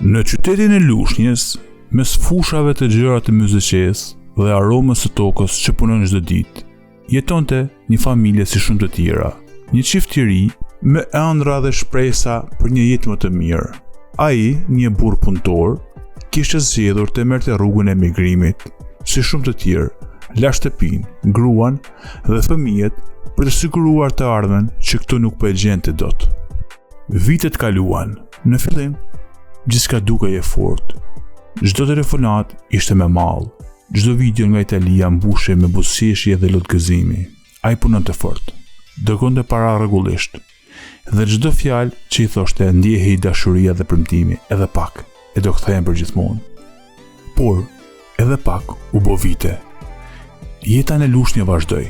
Në qytetin e Lushnjës, mes fushave të gjëra të muzikesë dhe aromës së tokës që punon çdo ditë, jetonte një familje si shumë të tjera, një çift i ri me ëndra dhe shpresa për një jetë më të mirë. Ai, një burr punëtor, kishte zgjedhur të merrte rrugën e emigrimit, si shumë të tjerë, la shtëpinë, gruan dhe fëmijët për të siguruar të ardhmen që këtu nuk po e gjente dot. Vitet kaluan. Në fillim, gjithçka dukej e fortë. Çdo telefonat ishte me mall. Çdo video nga Italia mbushej me buzëqeshje dhe lotgëzimi. Ai punonte fort, dërgonte para rregullisht, dhe çdo fjalë që i thoshte ndjehej dashuria dhe premtimi, edhe pak, e do kthehen për gjithmonë. Por, edhe pak u bë vite. Jeta në Lushnjë vazhdoi.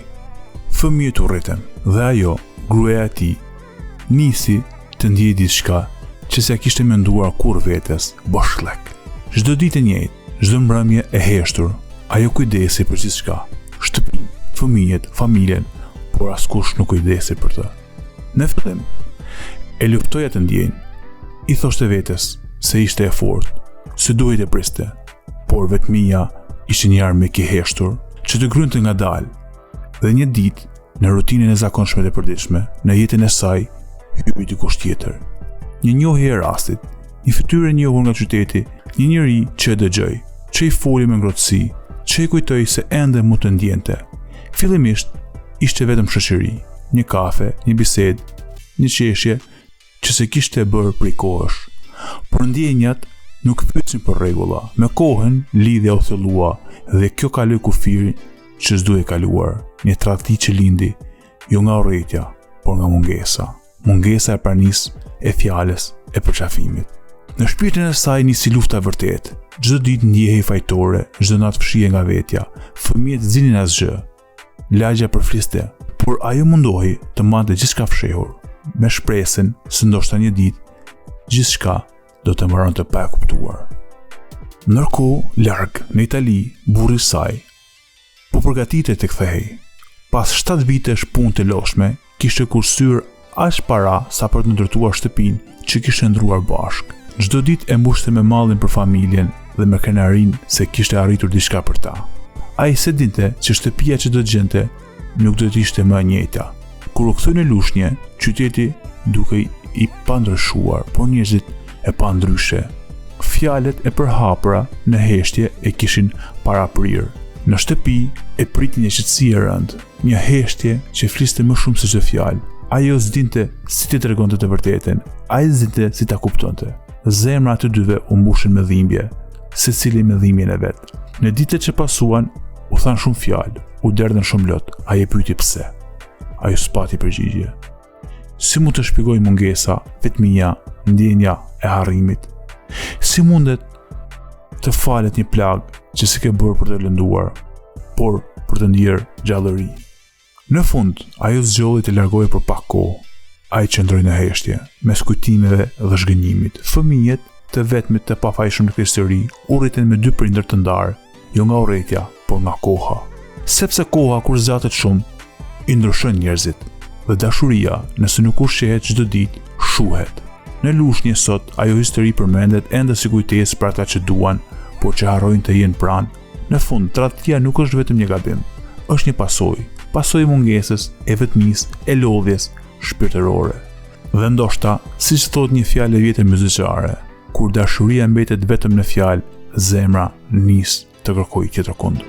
Fëmijët u rritën dhe ajo, gruaja e tij, nisi të ndjej diçka që s'ia kishte menduar kur vetes, boshllëk. Çdo ditë e njëjtë, çdo mbrëmje e heshtur, ajo kujdesi për gjithçka, shtëpinë, fëmijët, familjen, por askush nuk kujdesi për të. Në fillim, e luftoja të ndjenjë. I thoshte vetes se ishte e fortë, se duhej të priste, por vetmia ishte një armik i heshtur që të grynte ngadalë. Dhe një ditë, në rutinën e zakonshme të përditshme, në jetën e saj, hypi dikush tjetër. Një njohje e rastit, një fytyrë e njohur nga qyteti, një njeri që e dëgjoi, që i foli me ngrohtësi, që i kujtoi se ende mund të ndjente. Fillimisht ishte vetëm shoqëri, një kafe, një bisedë, një qeshje që se kishte bërë prej kohësh. Por ndjenjat nuk pyetsin për rregulla. Me kohën lidhja u thellua dhe kjo kaloi kufirin që s'duhej kaluar, një tradhti që lindi jo nga urrëtia, por nga mungesa. Mungesa e pranisë, e fjalës, e përqafimit. Në shpirtin e saj nisi lufta vërtet. Çdo ditë ndjehej fajtore, çdo natë fshihej nga vetja. Fëmijët zinin asgjë. Lagja përfliste, por ajo mundohej të mbante gjithçka fshehur, me shpresën se ndoshta një ditë gjithçka do të mbaronte pa e kuptuar. Ndërkohë, larg në Itali, burri i saj po përgatitej të kthehej. Pas 7 vitesh punë të lodhshme, kishte kursyer aq para sa për të ndërtuar shtëpinë që kishte ndruar bashk. Çdo ditë e mbushte me mallin për familjen dhe me krenarinë se kishte arritur diçka për ta. Ai se dinte që shtëpia që do të gjente nuk do të ishte më e njëjta. Kur u kthye në Lushnjë, qyteti dukej i pandryshuar, por njerëzit e pandryshe. Fjalët e përhapura në heshtje e kishin paraprirë. Në shtëpi e priti një qetësi e rëndë, një heshtje që fliste më shumë se çdo fjalë. Ajo s'dinte si t'i tregonte të vërtetën, ai s'dinte si ta kuptonte. Zemra të dyve u mbushën me dhimbje, secili me dhimbjen e vet. Në ditët që pasuan, u than shumë fjalë, u derdhen shumë lot. Ai e pyeti pse. Ajo s'pati përgjigje. Si mund të shpjegoj mungesa, vetmia, ndjenja e harrimit? Si mundet të falet një plag që si ke bërë për të lënduar, por për të ndjerë gjallëri? Në fund, ajo zgjodhi të largohej për pak kohë. Ai qëndroi në heshtje, mes kujtimeve dhe zhgënjimit. Fëmijët të vetmit të pafajshëm në këtë histori u rriten me 2 prindër të ndarë, jo nga urrëtia, por nga koha. Sepse koha kur zgjatet shumë, i ndryshon njerëzit, dhe dashuria, nëse nuk ushqehet çdo ditë, shuhet. Në Lushnjë sot, ajo histori përmendet ende si kujtesë për ata që duan, por që harrojnë të jenë pranë. Në fund, tradhtia nuk është vetëm një gabim, është një pasojë mungesës, e vetmisë, e lodhjes shpirtërore. Dhe ndoshta, siç thot një fjalë e vjetër muzikare, kur dashuria mbetet vetëm në fjalë, zemra nis të kërkojë tjetër kund.